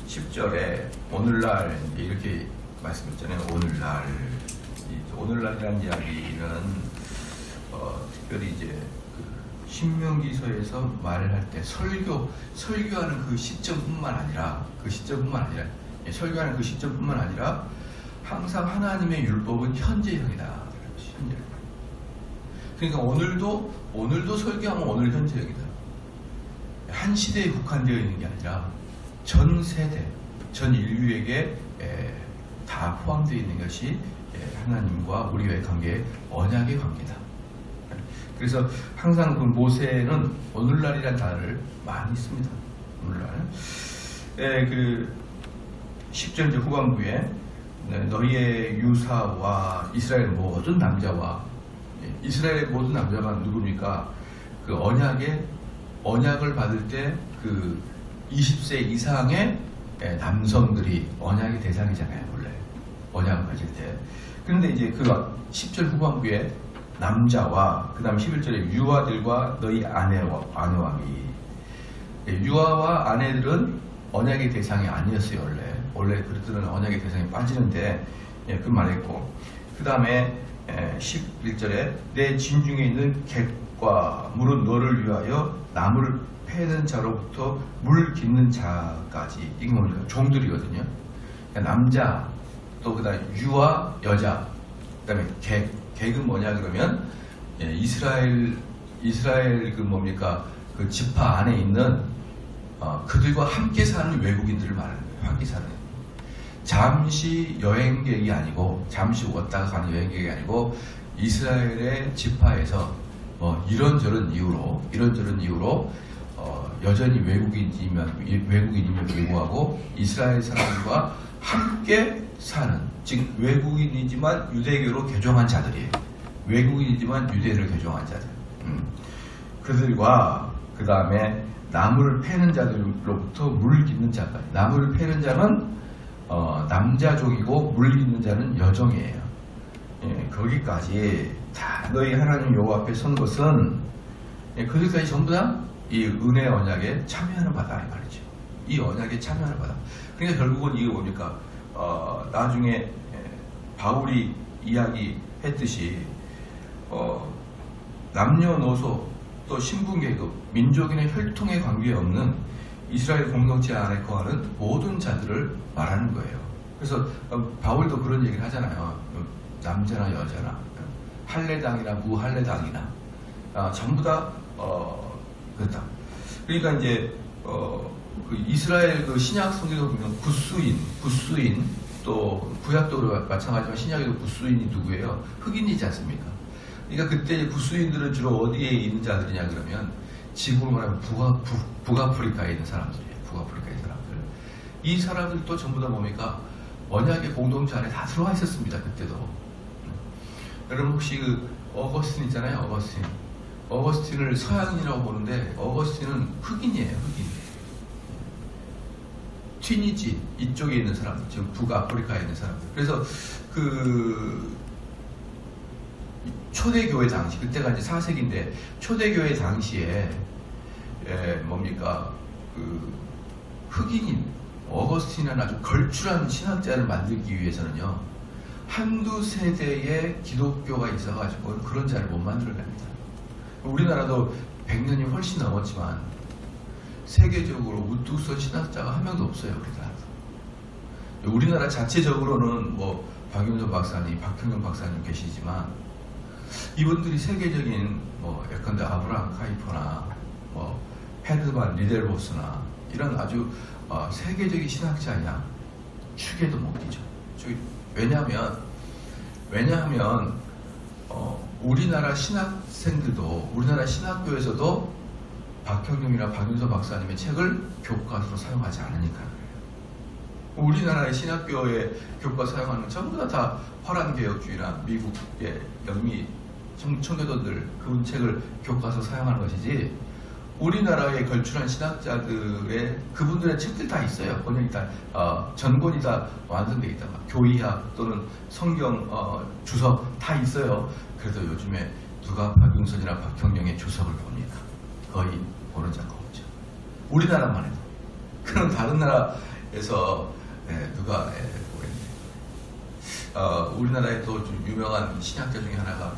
10절에 오늘날 이렇게 말씀했잖아요. 오늘날이라는 이야기는 특별히 이제 그 신명기서에서 말을 할 때 설교하는 그 시점뿐만 아니라 설교하는 그 시점뿐만 아니라 항상 하나님의 율법은 현재형이다. 그러니까 오늘도 설교하면 오늘 현재형이다. 한 시대에 국한되어 있는 게 아니라 전 세대, 전 인류에게 다 포함되어 있는 것이 하나님과 우리와의 관계, 언약의 관계다. 그래서 항상 그 모세는 오늘날이라는 단어를 많이 씁니다. 오늘날. 그 10절 이제 후반부에 너희의 유사와 이스라엘 모든 남자와 이스라엘의 모든 남자가 누굽니까? 그 언약을 받을 때 그 20세 이상의 남성들이 언약의 대상이잖아요, 원래. 언약을 가질 때. 그런데 이제 그 10절 후반부에 남자와, 그 다음 11절에 유아들과 너희 아내와 유아와 아내들은 언약의 대상이 아니었어요, 원래 그들은 언약의 대상에 빠지는데, 그 말했고. 그 다음에 11절에 내 진중에 있는 객과 물은 너를 위하여 나무를 패는 자로부터 물 깃는 자까지. 이게 뭡니까? 종들이거든요. 그러니까 남자, 또 그 다음에 유아, 여자, 그 다음에 객은 뭐냐 그러면 이스라엘 그 뭡니까? 그 지파 안에 있는 그들과 함께 사는 외국인들을 말하는 거예요. 함께 사는. 잠시 여행객이 아니고, 잠시 왔다가 가는 여행객이 아니고, 이스라엘의 지파에서 이런저런 이유로 여전히 외국인이면 불구하고 이스라엘 사람들과 함께 사는, 즉 외국인이지만 유대교로 개종한 자들이에요. 외국인이지만 유대를 개종한 자들. 그들과 그 다음에 나무를 패는 자들로부터 물 깃는 자까지. 나무를 패는 자는 남자족이고 물 깃는 자는 여종이에요. 거기까지 다 너희 하나님 여호와 앞에 선 것은 그들까지 전부 다 이 은혜 언약에 참여하는 바다 이 말이죠. 이 언약에 참여하는 바다. 그러니까 결국은 이게 뭡니까? 나중에 바울이 이야기했듯이 남녀노소 또 신분계급 민족인의 혈통에 관계없는 이스라엘 공동체 안에 거하는 모든 자들을 말하는 거예요. 그래서 바울도 그런 얘기를 하잖아요. 남자나 여자나 할례당이나 무할례당이나 전부 다 그렇다. 그러니까 이제 그 이스라엘 그 신약 성경에 보면 구스인 또 구약도 마찬가지지만 신약에도 구스인이 누구예요? 흑인이지 않습니까? 그러니까 그때 구스인들은 주로 어디에 있는 자들이냐 그러면 지금으로 말하면 북아프리카에 있는 사람들이에요. 북아프리카에 있는 사람들. 이 사람들도 전부 다 뭡니까? 언약의 공동체 안에 다 들어와 있었습니다. 그때도. 여러분 혹시 그 어거스틴 있잖아요. 어거스틴을 서양인이라고 보는데 어거스틴은 흑인이에요. 흑인. 튀니지 이쪽에 있는 사람들, 지금 북아프리카에 있는 사람들. 그래서 그 초대교회 당시, 그때가 이제 4세기인데 초대교회 당시에 뭡니까? 그 흑인인 어거스틴은 아주 걸출한 신학자를 만들기 위해서는요, 한두 세대의 기독교가 있어가지고 그런 자를 못 만들어냅니다. 우리나라도 100년이 훨씬 넘었지만 세계적으로 우뚝 선 신학자가 한 명도 없어요. 우리나라 자체적으로는 뭐 박윤서 박사님, 박형경 박사님 계시지만 이분들이 세계적인 뭐 예컨대 아브라함 카이퍼나 뭐 헤드만 리델보스나 이런 아주 세계적인 신학자냐 축에도 못 끼죠. 왜냐하면 우리나라 신학생들도 우리나라 신학교에서도 박형경이나 박윤서 박사님의 책을 교과서로 사용하지 않으니까 그래요. 우리나라의 신학교의 교과 사용하는 전부 다 화란개혁주의나 미국의 영미 청교도들 그분 책을 교과서 사용하는 것이지, 우리나라의 걸출한 신학자들의 그분들의 책들 다 있어요. 번역이 다 전본이 다 완성되어 있다. 교의학 또는 성경 주석 다 있어요. 그래서 요즘에 누가 박윤선이나 박형경의 주석을 봅니까? 거의 보는 자가 없죠. 우리나라만 해도. 그럼 다른 나라 그래서 누가 보겠네. 우리나라에 또 좀 유명한 신학자 중에 하나가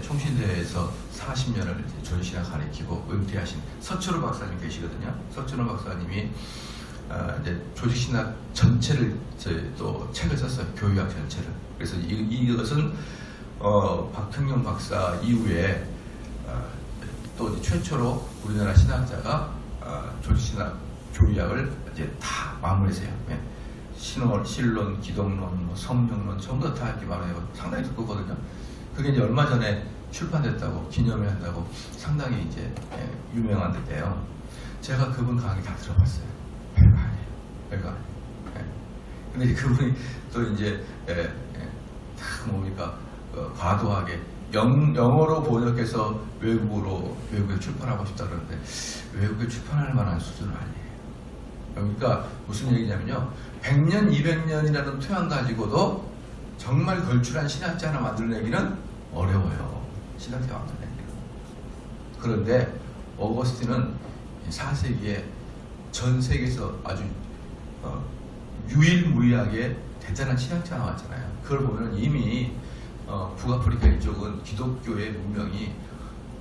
총신대에서 40년을 조선신학 가르치고 은퇴하신 서철호 박사님 계시거든요. 서철호 박사님이 이제 조직신학 전체를 또 책을 썼어요. 교육학 전체를. 그래서 이것은 박형영 박사 이후에 또 이제 최초로 우리나라 신학자가 조직신학 교육학을 이제 다 마무리했어요. 신론, 기독론, 뭐 성령론 전부 다 이렇게 말해요. 상당히 두껍거든요. 그게 이제 얼마 전에 출판됐다고 기념회 한다고 상당히 이제 유명한데요. 제가 그분 강의 다 들어봤어요. 별거 아니에요. 별거 아니에요. 근데 그분이 또 이제 뭡니까 과도하게 영어로 번역해서 외국에 출판하고 싶다 그러는데 외국에 출판할 만한 수준은 아니에요. 그러니까 무슨 얘기냐면요. 100년, 200년이라는 토양 가지고도 정말 걸출한 신학자 하나 만들어내기는 어려워요. 신학자 만들어내기는. 그런데 어거스틴은 4세기에 전 세계에서 아주 유일무이하게 대단한 신학자 나왔잖아요. 그걸 보면 이미 북아프리카 이쪽은 기독교의 문명이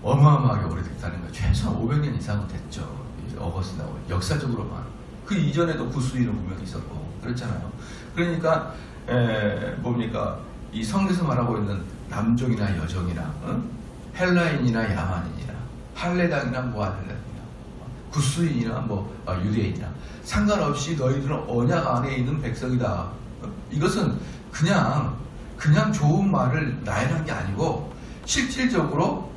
어마어마하게 오래됐다는 거예요. 최소한 500년 이상은 됐죠. 어거스틴하고 역사적으로만. 그 이전에도 구스인의 문명이 있었고 그렇잖아요. 그러니까 뭡니까 이 성경에서 말하고 있는 남종이나 여종이나 헬라인이나 야만인이나 할레당이나 무할레당이나 구스인이나 유대인이나 상관없이 너희들은 언약 안에 있는 백성이다. 이것은 그냥 좋은 말을 나열한 게 아니고 실질적으로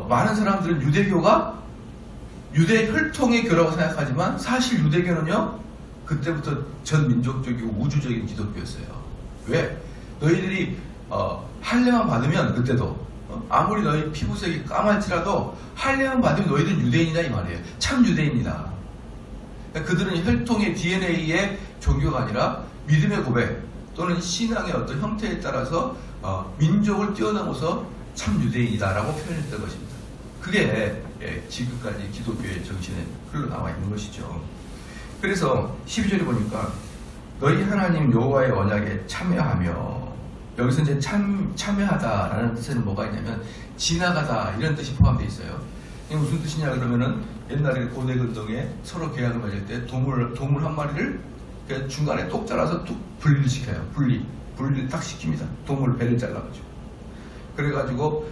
많은 사람들은 유대교가 유대 혈통의 교라고 생각하지만 사실 유대교는요 그때부터 전 민족적이고 우주적인 기독교였어요. 왜? 너희들이 할례만 받으면 그때도 아무리 너희 피부색이 까말지라도 할례만 받으면 너희들은 유대인이다 이 말이에요. 참 유대인이다. 그러니까 그들은 혈통의 DNA의 종교가 아니라 믿음의 고백 또는 신앙의 어떤 형태에 따라서 민족을 뛰어넘어서 참 유대인이다라고 표현했던 것입니다. 그게 지금까지 기독교의 정신에 흘러나와 있는 것이죠. 그래서 12절에 보니까 너희 하나님 여호와의 언약에 참여하며 여기서 이제 참여하다라는 뜻에는 뭐가 있냐면 지나가다 이런 뜻이 포함되어 있어요. 이게 무슨 뜻이냐 그러면은 옛날에 고대 근동에 서로 계약을 맺을 때 동물 한 마리를 중간에 똑 잘라서 뚝 분리를 시켜요. 분리를 딱 시킵니다. 동물 배를 잘라가지고. 그래가지고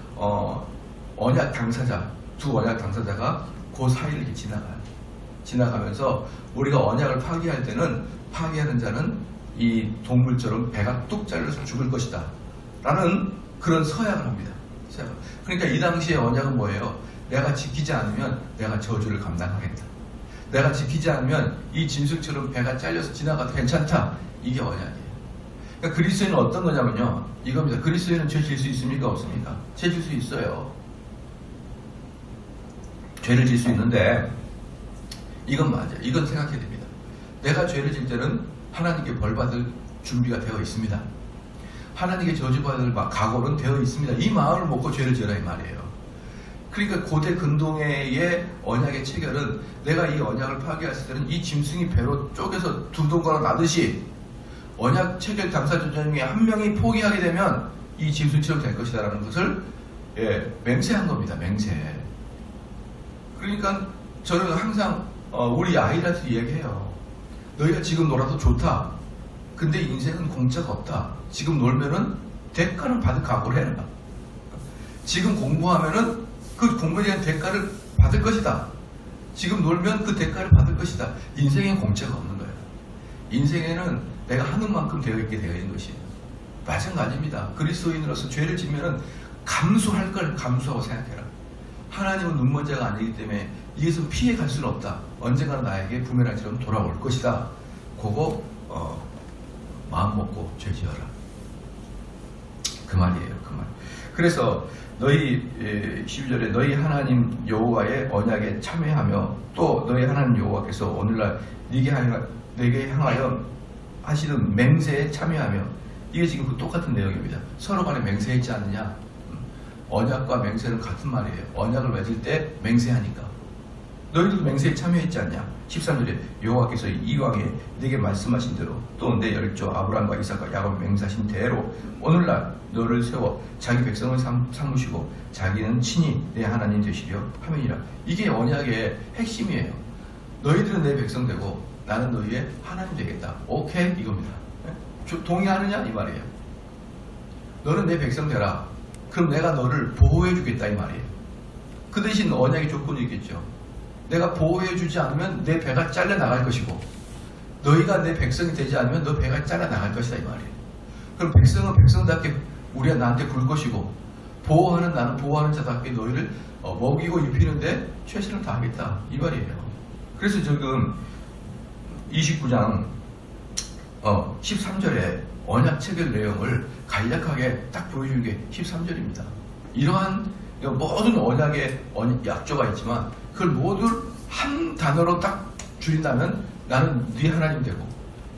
언약 당사자, 두 언약 당사자가 그 사이를 이렇게 지나가면서 우리가 언약을 파기할 때는 파기하는 자는 이 동물처럼 배가 뚝 잘려서 죽을 것이다 라는 그런 서약을 합니다. 그러니까 이 당시의 언약은 뭐예요? 내가 지키지 않으면 내가 저주를 감당하겠다. 내가 지키지 않으면 이 짐승처럼 배가 잘려서 지나가도 괜찮다. 이게 언약이에요. 그러니까 그리스도인은 어떤 거냐면요. 이겁니다. 그리스도인은 죄 질 수 있습니까? 없습니까? 죄 질 수 있어요. 죄를 질 수 있는데 이건 맞아요. 이건 생각해야 됩니다. 내가 죄를 질 때는 하나님께 벌받을 준비가 되어 있습니다. 하나님께 저주받을 각오는 되어 있습니다. 이 마음을 먹고 죄를 지으라 이 말이에요. 그러니까 고대 근동의 언약의 체결은 내가 이 언약을 파괴했을 때는 이 짐승이 배로 쪼개서 두 동거나 나듯이 언약 체결 당사자 중에 한 명이 포기하게 되면 이 짐승처럼 될 것이다라는 것을 맹세한 겁니다. 맹세. 그러니까 저는 항상 우리 아이들한테 얘기해요. 너희가 지금 놀아도 좋다. 근데 인생은 공짜가 없다. 지금 놀면은 대가는 받을 각오를 해라. 지금 공부하면은 그 공부에 대한 대가를 받을 것이다. 지금 놀면 그 대가를 받을 것이다. 인생엔 공짜가 없는 거예요. 인생에는 내가 하는 만큼 되어 있게 되어 있는 것이에요. 마찬가지입니다. 그리스도인으로서 죄를 지면은 감수할 걸 감수하고 생각해라. 하나님은 눈먼자가 아니기 때문에 이것은 피해 갈 수는 없다. 언젠가는 나에게 부메랑처럼 돌아올 것이다. 그거 마음 먹고 죄 지어라. 그 말이에요. 그 말. 그래서 너희 12절에 너희 하나님 여호와의 언약에 참여하며 또 너희 하나님 여호와께서 오늘날 내게 향하여 하시는 맹세에 참여하며 이게 지금 그 똑같은 내용입니다. 서로 간에 맹세했지 않느냐. 언약과 맹세는 같은 말이에요. 언약을 맺을 때 맹세하니까 너희들도 맹세에 참여했지 않냐. 13절에 여호와께서 이왕에 내게 말씀하신 대로 또 내 열조 아브라함과 이삭과 야곱을 맹세하신 대로 오늘날 너를 세워 자기 백성을 삼으시고 자기는 친히 내 하나님 되시려 함이니라. 이게 언약의 핵심이에요. 너희들은 내 백성 되고 나는 너희의 하나님 되겠다. 오케이? 이겁니다. 동의하느냐? 이 말이에요. 너는 내 백성 되라. 그럼 내가 너를 보호해 주겠다 이 말이에요. 그 대신 언약의 조건이 있겠죠. 내가 보호해 주지 않으면 내 배가 잘려 나갈 것이고 너희가 내 백성이 되지 않으면 너 배가 잘려 나갈 것이다 이 말이에요. 그럼 백성은 백성답게 우리가 나한테 굴 것이고 보호하는 나는 보호하는 자답게 너희를 먹이고 입히는데 최선을 다하겠다 이 말이에요. 그래서 지금 29장 13절에 언약 체결 내용을 간략하게 딱 보여주는 게 13절입니다. 이러한 모든 언약의 약조가 있지만 그걸 모두 한 단어로 딱 줄인다면 나는 네 하나님 되고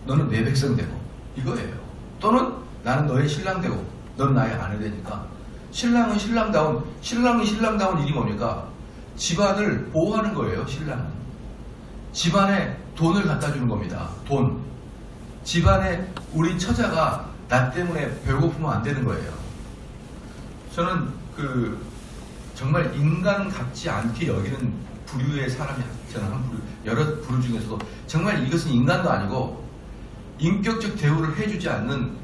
너는 내 백성 되고 이거예요. 또는 나는 너의 신랑 되고 너는 나의 아내 되니까 신랑이 신랑다운 일이 뭡니까? 집안을 보호하는 거예요. 신랑은 집안에 돈을 갖다 주는 겁니다. 돈. 집안에 우리 처자가 나 때문에 배고프면 안 되는 거예요. 저는 정말 인간 같지 않게 여기는 부류의 사람이 저는 한 부류, 여러 부류 중에서도 정말 이것은 인간도 아니고 인격적 대우를 해주지 않는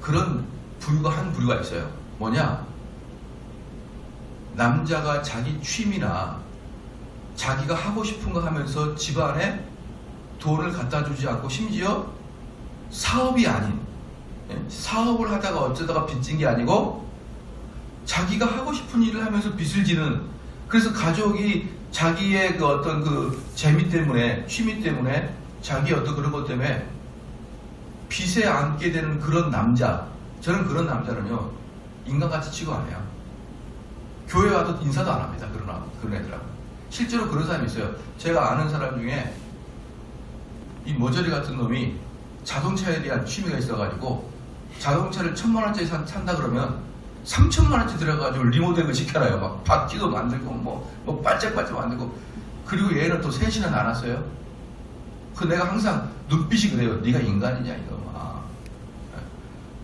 그런 부류가 한 부류가 있어요. 뭐냐? 남자가 자기 취미나 자기가 하고 싶은 거 하면서 집안에 돈을 갖다 주지 않고 심지어 사업이 아닌 사업을 하다가 어쩌다가 빚진 게 아니고 자기가 하고 싶은 일을 하면서 빚을 지는 그래서 가족이 자기의 어떤 재미 때문에 취미 때문에 자기 어떤 그런 것 때문에 빚에 안게 되는 그런 남자 저는 그런 남자는요 인간같이 취급 안 해요. 교회 와도 인사도 안 합니다. 그런 애들하고 실제로 그런 사람이 있어요. 제가 아는 사람 중에 이 머저리 같은 놈이 자동차에 대한 취미가 있어가지고 자동차를 1,000만원짜리 산다 그러면 3,000만원짜리 들어가가지고 리모델을 시켜놔요. 막 바퀴도 만들고 뭐 반짝반짝 만들고 그리고 얘는 또 셋이나 나눴어요. 내가 항상 눈빛이 그래요. 네가 인간이냐 이놈아.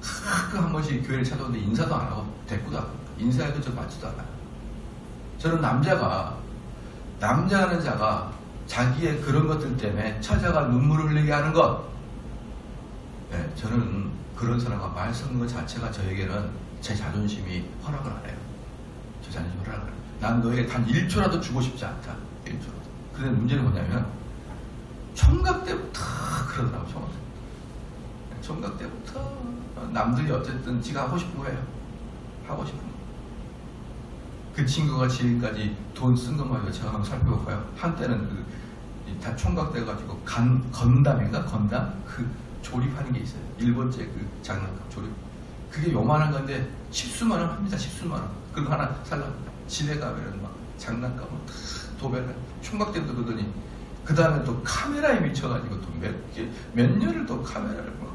가끔 한 번씩 교회를 찾아오는데 인사도 안 하고 대꾸도 안 하고 인사해도 저 맞지도 않아요. 저는 남자라는 자가 자기의 그런 것들 때문에 처자가 눈물을 흘리게 하는 것 저는 그런 사람과 말 섞는 것 자체가 저에게는 제 자존심이 허락을 안 해요. 제 자존심이 허락을 안 해요. 난 너에게 단 1초라도 주고 싶지 않다. 1초라도. 그런데 문제는 뭐냐면 총각 때부터 그러더라고. 총각 때부터 남들이 어쨌든 지가 하고 싶은 거예요. 하고 싶은 거. 그 친구가 지금까지 돈 쓴 것만 제가 한번 살펴볼까요? 한때는 다 총각 돼가지고 건담인가? 건담? 조립하는 게 있어요. 일본제 장난감 조립. 그게 요만한 건데 10수만 원 합니다. 10수만 원. 그거 하나 살라고. 집에 가면은 막 장난감을 다 도배를 총각 때부터 그러더니 그 다음에 또 카메라에 미쳐가지고 또 몇 년을 또 카메라를 막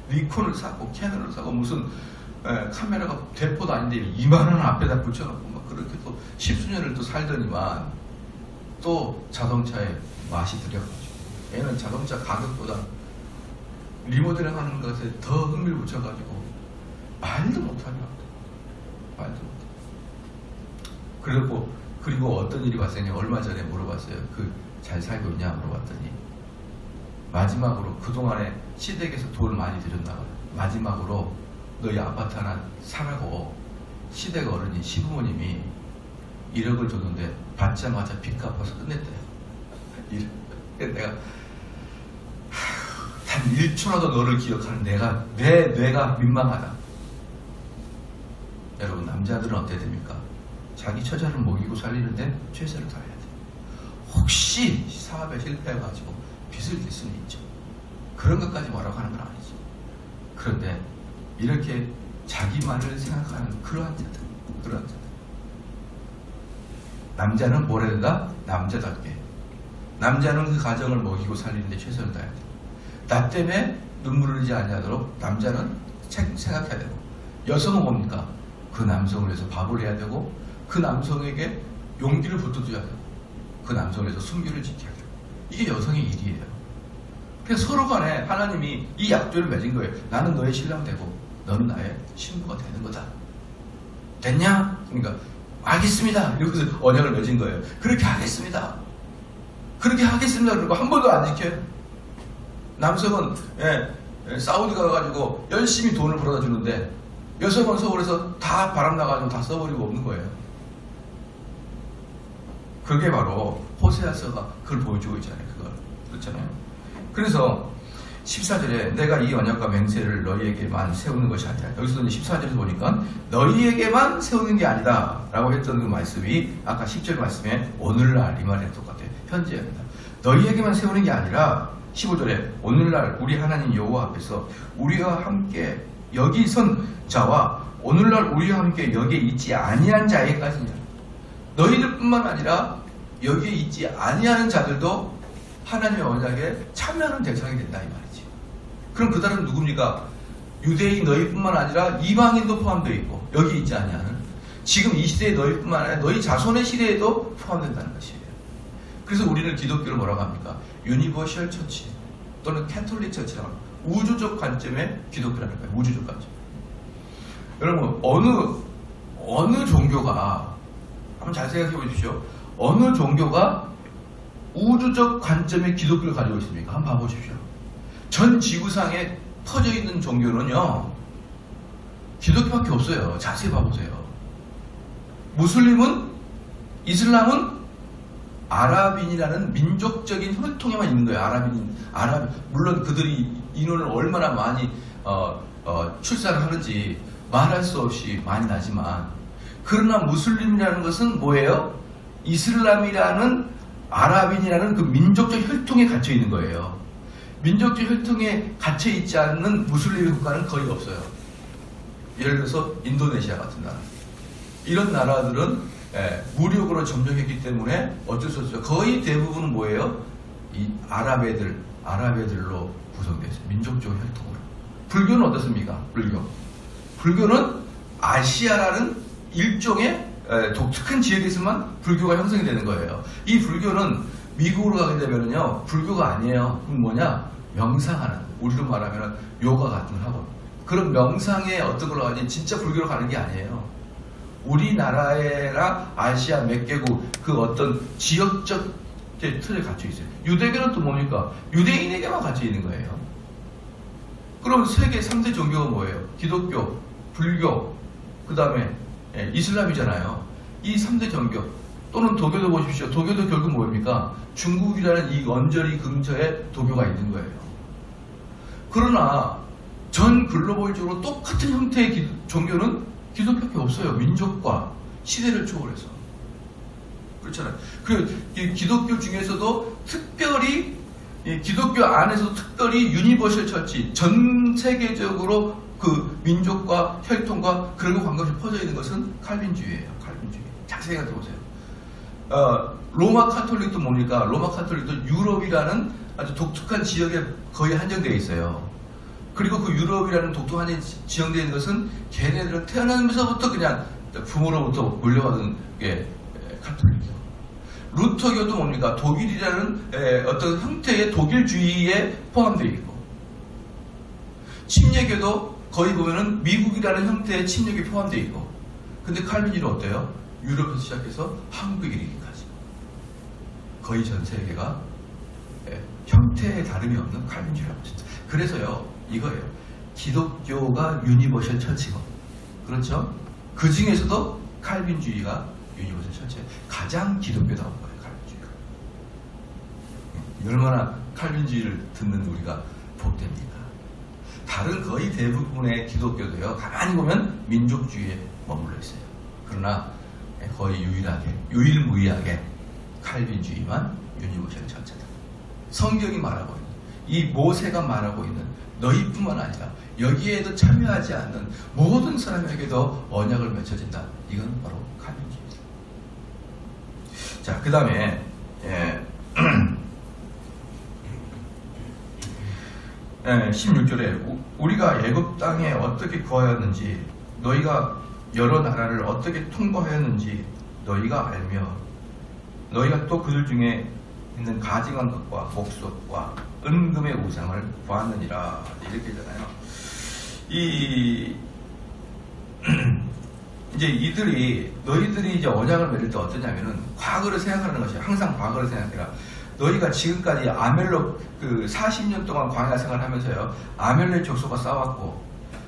니콘을 사고 캐논을 사고 무슨 카메라가 대포도 아닌데 2만 원 앞에다 붙여놓고 막 그렇게 또 10수년을 또 살더니만 또 자동차에 맛이 들여가지고 얘는 자동차 가격보다 리모델링 하는 것에 더 흥미를 붙여가지고 말도 못하게 합니다. 말도 못해. 그리고 어떤 일이 발생했냐 얼마 전에 물어봤어요. 잘 살고 있냐 물어봤더니 마지막으로 그동안에 시댁에서 돈을 많이 들였나 봐요. 마지막으로 너희 아파트 하나 사라고 시댁 어른이 시부모님이 1억을 줬는데 받자마자 빚 갚아서 끝냈대요. 내가 단 1초라도 너를 기억하는 내가 내 뇌가 민망하다. 여러분 남자들은 어떻게 됩니까? 자기 처자를 먹이고 살리는데 최선을 다해야 돼요. 혹시 사업에 실패해가지고 빚을 질 수는 있죠. 그런 것까지 뭐라고 하는 건 아니죠. 그런데 이렇게 자기만을 생각하는 그러한 자들. 남자는 뭘 해야 된다? 남자답게. 남자는 그 가정을 먹이고 살리는데 최선을 다해야 돼요. 나 때문에 눈물을 흘리지 않도록 남자는 생각해야 되고 여성은 뭡니까? 그 남성을 위해서 밥을 해야 되고 그 남성에게 용기를 붙어줘야 되고 그 그 남성을 위해서 순교를 지켜야 돼요. 이게 여성의 일이에요. 그래서 서로 간에 하나님이 이 약조를 맺은 거예요. 나는 너의 신랑 되고 너는 나의 신부가 되는 거다. 됐냐? 그러니까 알겠습니다. 이러면서 언약을 맺은 거예요. 그렇게 하겠습니다. 그렇게 하겠습니다. 그리고 한 번도 안 지켜요. 남성은 사우디 가가지고 열심히 돈을 벌어다 주는데 여성은 서울에서 다 바람나가지고 다 써버리고 없는 거예요. 그게 바로 호세아서가 그걸 보여주고 있잖아요. 그렇잖아요. 그래서 14절에 내가 이 언약과 맹세를 너희에게만 세우는 것이 아니라, 여기서 14절에서 보니까 너희에게만 세우는 게 아니다 라고 했던 그 말씀이 아까 10절 말씀에 오늘날 이 말이랑 똑같아요. 현재입니다. 너희에게만 세우는 게 아니라 15절에 오늘날 우리 하나님 여호와 앞에서 우리와 함께 여기 선 자와 오늘날 우리와 함께 여기에 있지 아니한 자에까지냐. 너희들 뿐만 아니라 여기에 있지 아니하는 자들도 하나님의 언약에 참여하는 대상이 된다 이 말이지. 그럼 그 다른 누굽니까? 유대인 너희뿐만 아니라 이방인도 포함되어 있고 여기 있지 아니하는, 지금 이 시대의 너희뿐만 아니라 너희 자손의 시대에도 포함된다는 것이에요. 그래서 우리는 기독교를 뭐라고 합니까? 유니버셜 처치 또는 캐톨릭 처치라고 합니다. 우주적 관점의 기독교라는 거예요. 우주적 관점. 여러분 어느 종교가, 한번 잘 생각해 보십시오. 어느 종교가 우주적 관점의 기독교를 가지고 있습니까? 한번 봐보십시오. 전 지구상에 퍼져 있는 종교는요, 기독교밖에 없어요. 자세히 봐보세요. 무슬림은, 이슬람은 아랍인이라는 민족적인 혈통에만 있는 거예요. 물론 그들이 인원을 얼마나 많이 출산을 하는지 말할 수 없이 많이 나지만, 그러나 무슬림이라는 것은 뭐예요? 이슬람이라는 아랍인이라는 그 민족적 혈통에 갇혀 있는 거예요. 민족적 혈통에 갇혀 있지 않는 무슬림 국가는 거의 없어요. 예를 들어서 인도네시아 같은 나라. 이런 나라들은 무력으로 점령했기 때문에 어쩔 수 없어요. 거의 대부분은 뭐예요? 이 아랍애들로 구성되어 있어요. 민족적 혈통으로. 불교는 어떻습니까? 불교는 아시아라는 일종의 독특한 지역에서만 불교가 형성이 되는 거예요. 이 불교는 미국으로 가게 되면요, 불교가 아니에요. 그럼 뭐냐? 명상하는, 우리로 말하면 요가 같은 걸 하고, 그런 명상에 어떤 걸로 가지 진짜 불교로 가는 게 아니에요. 우리나라나 아시아 몇 개국 그 어떤 지역적 틀에 갇혀 있어요. 유대교는 또 뭡니까? 유대인에게만 갇혀 있는 거예요. 그럼 세계 3대 종교가 뭐예요? 기독교, 불교, 그 다음에 이슬람이잖아요. 이 3대 종교 또는 도교도 보십시오. 도교도 결국 뭡니까? 중국이라는 이 언저리 근처에 도교가 있는 거예요. 그러나 전 글로벌적으로 똑같은 형태의 종교는 기독교밖에 없어요. 민족과 시대를 초월해서. 그렇잖아요. 그리고 기독교 중에서도 특별히, 기독교 안에서도 특별히 유니버셜 처치, 전 세계적으로 그 민족과 혈통과 그런 거 관계없이 퍼져 있는 것은 칼빈주의예요. 칼빈주의. 자세히 생각해 보세요. 로마 카톨릭도 뭡니까? 로마 카톨릭도 유럽이라는 아주 독특한 지역에 거의 한정되어 있어요. 그리고 그 유럽이라는 독특한 지정되어 있는 것은 걔네들은 태어나면서부터 그냥 부모로부터 물려받은 게 카톨릭이요. 루터교도 뭡니까? 독일이라는 어떤 형태의 독일주의에 포함되어 있고, 침례교도 거의 보면은 미국이라는 형태의 침례교에 포함되어 있고, 근데 칼빈주의는 어때요? 유럽에서 시작해서 한국에 이르기까지 거의 전 세계가 형태에 다름이 없는 칼빈주의라고 진짜. 그래서요, 이거예요. 기독교가 유니버셜 처치고, 그렇죠? 그 중에서도 칼빈주의가 유니버셜 처치예요. 가장 기독교다운 거예요, 칼빈주의가. 얼마나 칼빈주의를 듣는 우리가 복됩니다. 다른 거의 대부분의 기독교도요, 가만히 보면 민족주의에 머물러 있어요. 그러나 거의 유일무이하게 칼빈주의만 유니버셜 처치다. 성경이 말하고 있는, 이 모세가 말하고 있는 너희뿐만 아니라 여기에도 참여하지 않는 모든 사람에게도 언약을 맺혀진다. 이건 바로 칼빈주의입니다. 자, 그 다음에 16절에 우리가 애굽 땅에 어떻게 거하였는지, 너희가 여러 나라를 어떻게 통과하였는지 너희가 알며 너희가 또 그들 중에 있는 가증한 것과 목석과 은금의 우상을 보았느니라. 이렇게 되잖아요. 이제 너희들이 이제 언약을 맺을 때 어떠냐면은 과거를 생각하는 것이에요. 항상 과거를 생각해라. 너희가 지금까지 아멜렉 40년 동안 광야 생활하면서요, 아멜렉 족속과 싸웠고,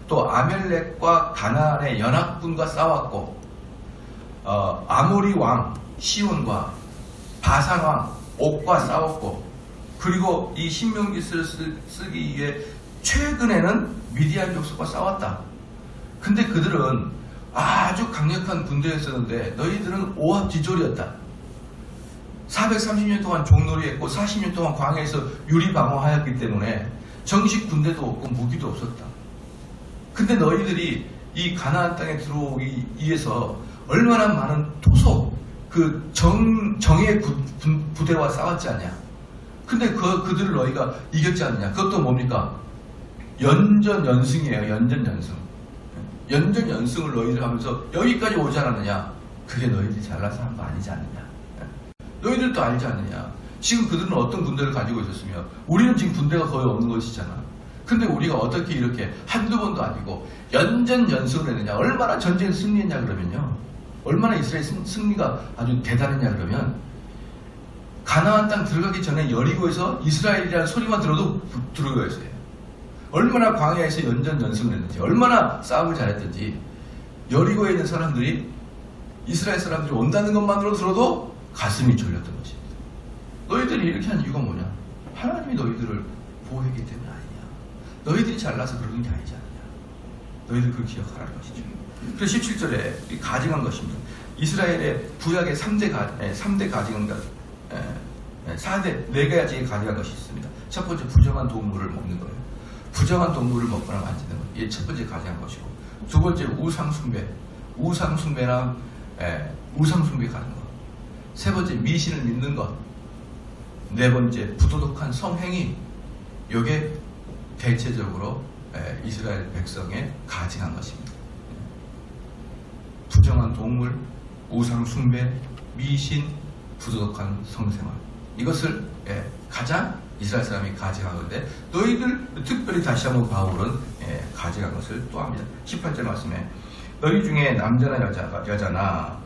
또 아멜렉과 가나안의 연합군과 싸웠고, 아모리 왕 시온과 바산 왕 옥과 싸웠고, 그리고 이 신명기를 쓰기 위해 최근에는 미디안 족속과 싸웠다. 근데 그들은 아주 강력한 군대였었는데 너희들은 오합지졸이었다. 430년 동안 종놀이했고 40년 동안 광야에서 유리방어하였기 때문에 정식 군대도 없고 무기도 없었다. 근데 너희들이 이 가나안 땅에 들어오기 위해서 얼마나 많은 토속 정의 부대와 싸웠지 않냐. 근데 그들을 너희가 이겼지 않느냐. 그것도 뭡니까? 연전연승이에요. 연전연승을 너희들 하면서 여기까지 오지 않았느냐. 그게 너희들이 잘나서 한 거 아니지 않느냐. 너희들도 알지 않느냐. 지금 그들은 어떤 군대를 가지고 있었으며 우리는 지금 군대가 거의 없는 것이잖아. 근데 우리가 어떻게 이렇게 한두 번도 아니고 연전연승을 했느냐. 얼마나 전쟁에서 승리했냐 그러면요, 얼마나 이스라엘 승리가 아주 대단했냐 그러면, 가나안 땅 들어가기 전에 여리고에서 이스라엘이라는 소리만 들어도 들어가였어요. 얼마나 광야에서 연전연승을 했는지, 얼마나 싸움을 잘했든지, 여리고에 있는 사람들이, 이스라엘 사람들이 온다는 것만으로 들어도 가슴이 졸렸던 것입니다. 너희들이 이렇게 한 이유가 뭐냐? 하나님이 너희들을 보호했기 때문에 아니냐. 너희들이 잘나서 그러는 게 아니지 않느냐. 너희들 그걸 기억하라는 것이죠. 그래서 17절에 가증한 것입니다. 이스라엘의 구약의 3대 가증한 것, 4가지의 가증한 것이 있습니다. 첫 번째, 부정한 동물을 먹는 거예요. 부정한 동물을 먹거나 만지는 것. 이게 첫 번째 가증한 것이고, 두 번째, 우상숭배. 우상숭배나 우상숭배 가는 것. 세 번째, 미신을 믿는 것. 네 번째, 부도덕한 성행위. 이게 대체적으로 이스라엘 백성의 가증한 것입니다. 부정한 동물, 우상숭배, 미신, 부도덕한 성생활. 이것을 가장 이스라엘 사람이 가증한 건데, 너희들 특별히 다시 한번 바울은 가증한 것을 또 합니다. 18절 말씀에 너희 중에 남자나 여자나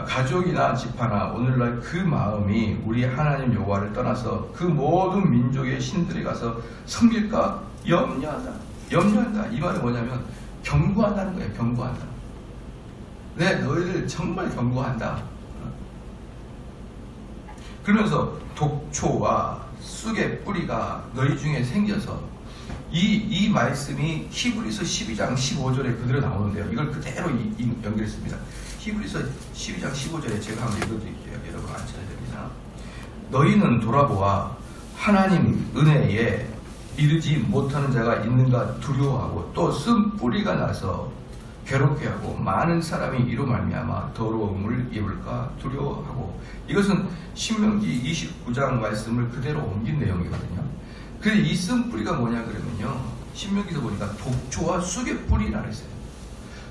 가족이나 집하나 오늘날 그 마음이 우리 하나님 여호와를 떠나서 그 모든 민족의 신들에 가서 섬길까 염려한다. 이 말이 뭐냐면 경고한다는 거예요. 경고한다. 너희를 정말 경고한다. 그러면서 독초와 쑥의 뿌리가 너희 중에 생겨서, 이 말씀이 히브리서 12장 15절에 그대로 나오는데요. 이걸 그대로 연결했습니다. 히브리서 12장 15절에 제가 한번 읽어드릴게요. 여러분 앉혀야 됩니다. 너희는 돌아보아 하나님 은혜에 이르지 못하는 자가 있는가 두려워하고, 또 쓴 뿌리가 나서 괴롭게 하고 많은 사람이 이로 말미암아 더러움을 입을까 두려워하고. 이것은 신명기 29장 말씀을 그대로 옮긴 내용이거든요. 그래서 이 쓴 뿌리가 뭐냐 그러면요, 신명기에서 보니까 독초와 쑥의 뿌리라 했어요.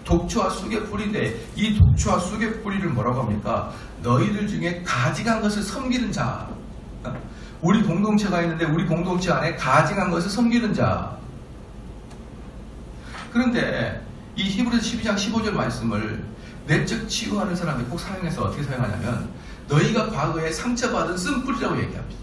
독초와 쑥의 뿌리인데, 이 독초와 쑥의 뿌리를 뭐라고 합니까? 너희들 중에 가증한 것을 섬기는 자. 우리 공동체가 있는데 우리 공동체 안에 가증한 것을 섬기는 자. 그런데 이 히브리서 12장 15절 말씀을 내적 치유하는 사람이 꼭 사용해서 어떻게 사용하냐면, 너희가 과거에 상처받은 쓴뿌리라고 얘기합니다.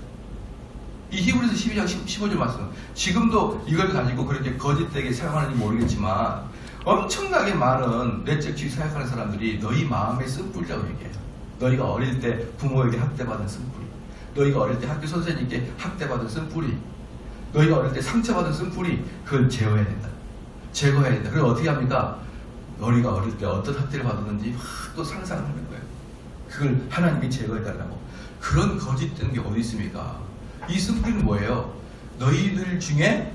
이 히브리서 12장 15절 말씀, 지금도 이걸 가지고 그렇게 거짓되게 사용하는지 모르겠지만 엄청나게 많은 내적 치유 사용하는 사람들이 너희 마음의 쓴뿌리라고 얘기해요. 너희가 어릴 때 부모에게 학대받은 쓴뿌리, 너희가 어릴 때 학교 선생님께 학대받은 쓴뿌리, 너희가 어릴 때 상처받은 쓴뿌리, 그걸 제거해야 된다. 그래서 어떻게 합니까? 너희가 어릴 때 어떤 학대를 받았는지 또 상상하는 거예요. 그걸 하나님이 제거해달라고. 그런 거짓된 게 어디 있습니까? 이 쓴뿌리는 뭐예요? 너희들 중에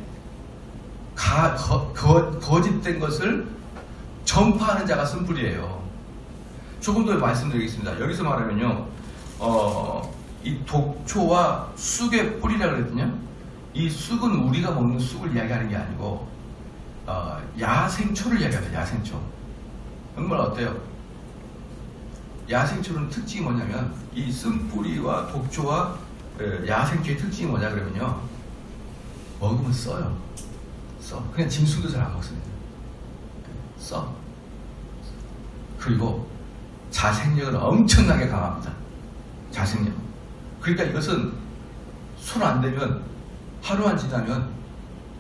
거짓된 것을 전파하는 자가 쓴뿌리예요. 조금 더 말씀드리겠습니다. 여기서 말하면요, 이 독초와 쑥의 뿌리라고 그랬거든요. 이 쑥은 우리가 먹는 쑥을 이야기하는 게 아니고 야생초를 이야기합니다. 야생초. 정말 어때요? 야생초는 특징이 뭐냐면 이 쓴뿌리와 독초와 야생초의 특징이 뭐냐 그러면요, 먹으면 써요. 그냥 짐승도 잘 안 먹습니다. 써. 그리고 자생력은 엄청나게 강합니다. 자생력. 그러니까 이것은 손 안 대면 하루만 지나면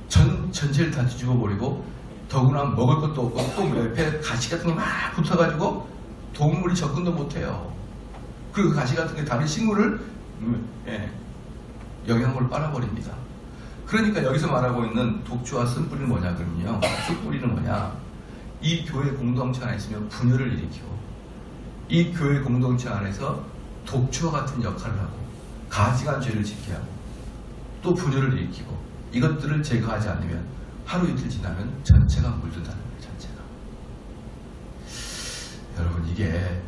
전체를 다 뒤집어버리고, 더구나 먹을 것도 없고 또 옆에 가시 같은 게 막 붙어가지고 동물이 접근도 못해요. 그리고 가시 같은 게 다른 식물을 영양분을 빨아버립니다. 그러니까 여기서 말하고 있는 독초와 쓴뿌리는 뭐냐 그러면요, 쓴뿌리는 뭐냐, 이 교회 공동체 안에 있으면 분열을 일으키고, 이 교회 공동체 안에서 독초와 같은 역할을 하고 가지간 죄를 짓게 하고 또 분열을 일으키고, 이것들을 제거하지 않으면 하루 이틀 지나면 전체가 물든다는 거예요. 전체가. 여러분, 이게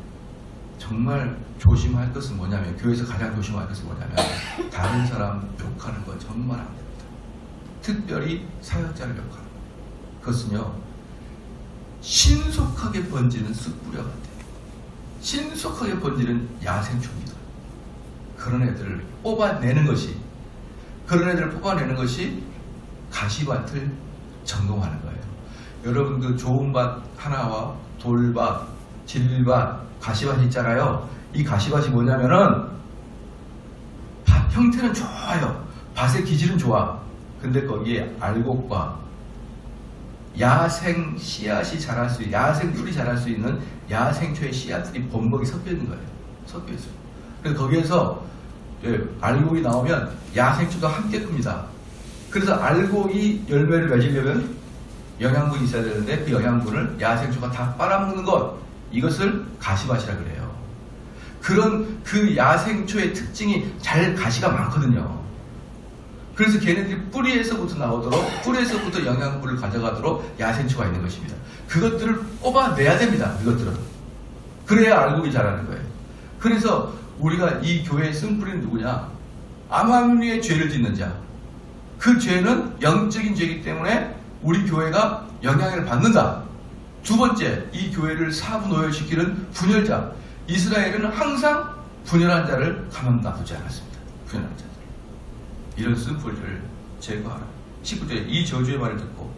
정말 조심할 것은 뭐냐면, 교회에서 가장 조심할 것은 뭐냐면, 다른 사람 욕하는 거 정말 안 됩니다. 특별히 사역자를 욕하는 거. 그것은요, 신속하게 번지는 쑥뿌려 같아요. 신속하게 번지는 야생초입니다. 그런 애들을 뽑아내는 것이, 가시밭을 점검하는 거예요. 여러분, 그 좋은 밭 하나와 돌밭, 질밭, 가시밭이 있잖아요. 이 가시밭이 뭐냐면은, 밭 형태는 좋아요. 밭의 기질은 좋아. 근데 거기에 알곡과 야생 씨앗이 자랄 수 있는, 야생 풀이 자랄 수 있는 야생초의 씨앗들이 범벅이 섞여 있는 거예요. 섞여 있어요. 그래서 거기에서 알곡이 나오면 야생초도 함께 큽니다. 그래서 알곡이 열매를 맺으려면 영양분이 있어야 되는데, 그 영양분을 야생초가 다 빨아먹는 것, 이것을 가시밭이라 그래요. 그런 그 야생초의 특징이 잘 가시가 많거든요. 그래서 걔네들이 뿌리에서부터 나오도록, 뿌리에서부터 영양분을 가져가도록 야생초가 있는 것입니다. 그것들을 뽑아내야 됩니다. 이것들은. 그래야 알곡이 자라는 거예요. 그래서 우리가 이 교회의 쓴뿌리는 누구냐? 암암리의 죄를 짓는 자. 그 죄는 영적인 죄이기 때문에 우리 교회가 영향을 받는다. 두 번째, 이 교회를 사분오열시키는 분열자. 이스라엘은 항상 분열한 자를 가만 놔두지 않았습니다. 분열한 자들. 이런 쓴뿌리를 제거하라. 19절에 이 저주의 말을 듣고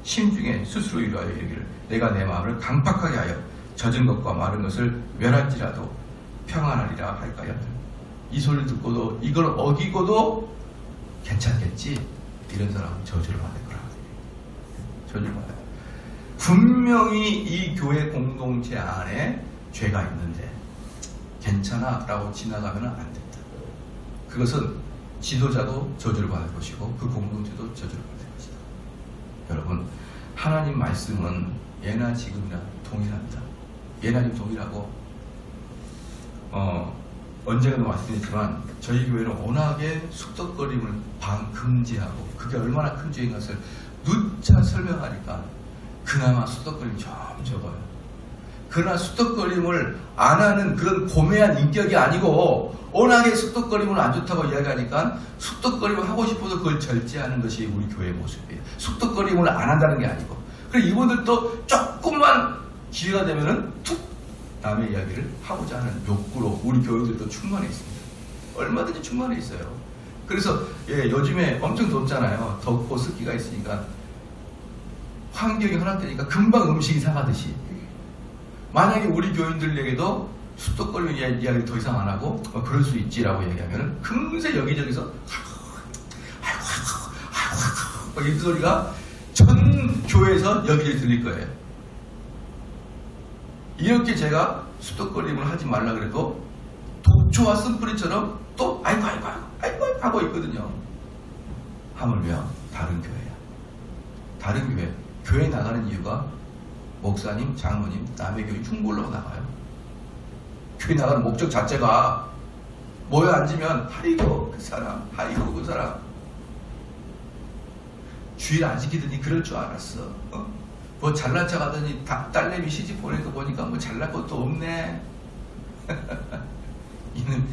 심중에 스스로 위로하여 이르기를, 내가 내 마음을 강팍하게 하여 젖은 것과 마른 것을 멸할지라도 평안하리라 할까요? 이 소리를 듣고도 이걸 어기고도 괜찮겠지? 이런 사람은 저주를 받을 거라. 저주를 받아요. 분명히 이 교회 공동체 안에 죄가 있는데 괜찮아 라고 지나가면 안 된다. 그것은 지도자도 저주를 받을 것이고 그 공동체도 저주를 받을 것이다. 여러분, 하나님 말씀은 예나 지금이나 동일합니다. 예나 지금 동일하고, 언젠가도 말씀드렸지만 저희 교회는 워낙에 쑥덕거림을 금지하고, 그게 얼마나 큰 죄인 것을 누차 설명하니까 그나마 쑥덕거림이 좀 적어요. 그러나 쑥덕거림을 안 하는 그런 고매한 인격이 아니고, 워낙에 쑥덕거림을 안 좋다고 이야기하니까 쑥덕거림을 하고 싶어도 그걸 절제하는 것이 우리 교회의 모습이에요. 쑥덕거림을 안 한다는 게 아니고. 그리고 이분들도 조금만 기회가 되면은 툭 남의 이야기를 하고자 하는 욕구로 우리 교회들도 충만해 있습니다. 얼마든지 충만해 있어요. 그래서 요즘에 엄청 덥잖아요. 덥고 습기가 있으니까 환경이 허락되니까 금방 음식이 상하듯이, 만약에 우리 교인들에게도 쑥덕거리는 이야기를 더 이상 안 하고 그럴 수 있지라고 얘기하면 금세 여기저기서 이 소리가 전 교회에서 여기저기 들릴 거예요. 이렇게 제가 쑥덕거림을 하지 말라 그래도 독초와 쓴뿌리처럼 또 아이고 하고 있거든요. 하물며 다른 교회야. 다른 교회 나가는 이유가 목사님, 장로님, 남의 교회 흉보려고 나가요. 교회 나가는 목적 자체가 모여 앉으면 아이고 그 사람, 아이고 그 사람, 주일 안 지키더니 그럴 줄 알았어. 뭐 잘난 척 하더니 딸내미 시집 보낸 거 보니까 뭐 잘난 것도 없네. 있는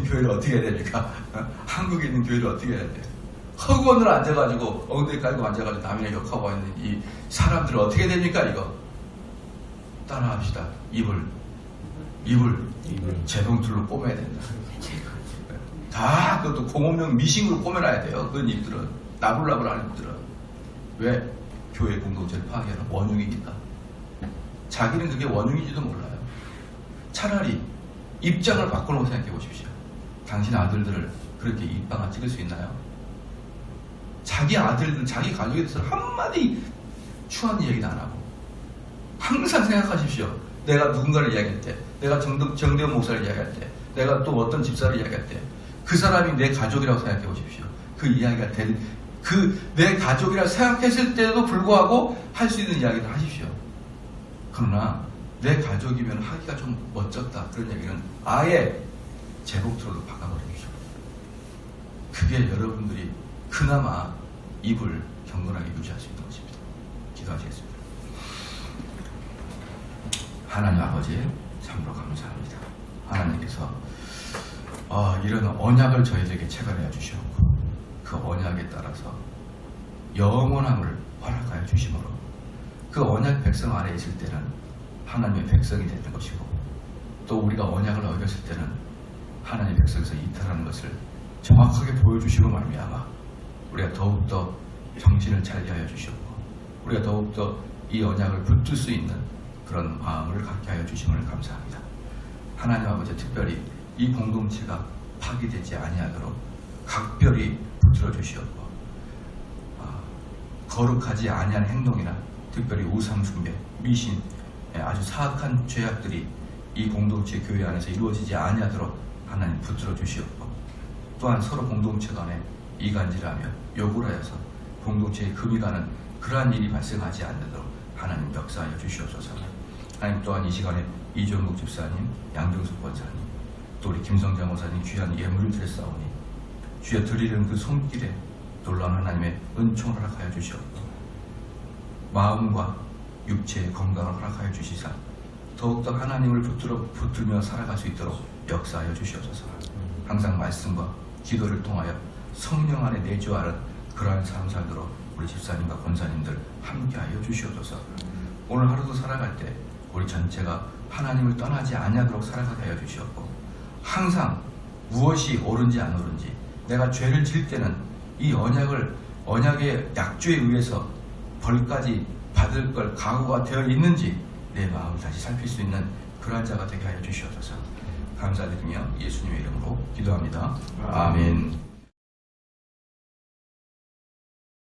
교회를 어떻게 해야 됩니까? 한국에 있는 교회를 어떻게 해야 돼요? 허구원으로 앉아가지고 엉덩이 깔고 앉아가지고 남이나 욕하고 있는 이 사람들은 어떻게 됩니까? 이거 따라합시다. 입을 입을 재봉틀로 꼬매야 된다. 다 그것도 공업용 미싱으로 꼬매놔야 돼요. 그런 입들은 나불나불한 입들은. 왜? 교회 공동체를 파괴하는 원흉이니까. 자기는 그게 원흉인지도 몰라요. 차라리 입장을 바꿔놓고 생각해 보십시오. 당신 아들들을 그렇게 입방아 찍을 수 있나요? 자기 아들들, 자기 가족에 대해서 한마디 추한 이야기도 안 하고 항상 생각하십시오. 내가 누군가를 이야기할 때, 내가 정대원 목사를 이야기할 때, 내가 또 어떤 집사를 이야기할 때 그 사람이 내 가족이라고 생각해 보십시오. 그 이야기가 내 가족이라고 생각했을 때도 불구하고 할 수 있는 이야기를 하십시오. 그러나 내 가족이면 하기가 좀 멋졌다 그런 얘기는 아예 제복트로도 바꿔버리십시오. 그게 여러분들이 그나마 입을 경건하게 유지할 수 있는 것입니다. 기도하시겠습니다. 하나님 아버지 참으로 감사합니다. 하나님께서 이런 언약을 저희들에게 체결해 주시었고 그 언약에 따라서 영원함을 허락하여 주심으로 그 언약 백성 아래에 있을 때는 하나님의 백성이 되는 것이고 또 우리가 언약을 어겼을 때는 하나님의 백성에서 이탈하는 것을 정확하게 보여주시고 말미암아 우리가 더욱더 정신을 차리게 하여 주시옵고 우리가 더욱더 이 언약을 붙들 수 있는 그런 마음을 갖게 하여 주심을 감사합니다. 하나님 아버지 특별히 이 공동체가 파괴되지 아니하도록 각별히 붙들어 주시옵고 거룩하지 아니한 행동이나 특별히 우상숭배, 미신, 아주 사악한 죄악들이 이 공동체 교회 안에서 이루어지지 아니하도록 하나님 붙들어 주시옵고 또한 서로 공동체 간에 이간질하며 욕을 하여서 공동체에 금이 가는 그러한 일이 발생하지 않도록 하나님 역사하여 주시옵소서. 하나님 또한 이 시간에 이종국 집사님, 양정숙 권사님 또 우리 김성장 원사님 귀한 예물을 드렸사오니 주여 드리는 그 손길에 놀라운 하나님의 은총을 허락하여 주시옵고 마음과 육체의 건강을 허락하여 주시사 더욱더 하나님을 붙들며 살아갈 수 있도록 역사하여 주시옵소서. 항상 말씀과 기도를 통하여 성령 안에 내주하는 그러한 삶 살도록 우리 집사님과 권사님들 함께하여 주시옵소서. 오늘 하루도 살아갈 때 우리 전체가 하나님을 떠나지 아니하도록 살아가게 하여 주시옵고 항상 무엇이 옳은지 안 옳은지 내가 죄를 질 때는 이 언약의 약조에 의해서 벌까지 받을 걸 각오가 되어 있는지 내 마음을 다시 살필 수 있는 그러한 자가 되게 하여 주시옵소서. 감사드리며 예수님의 이름으로 기도합니다. 아멘.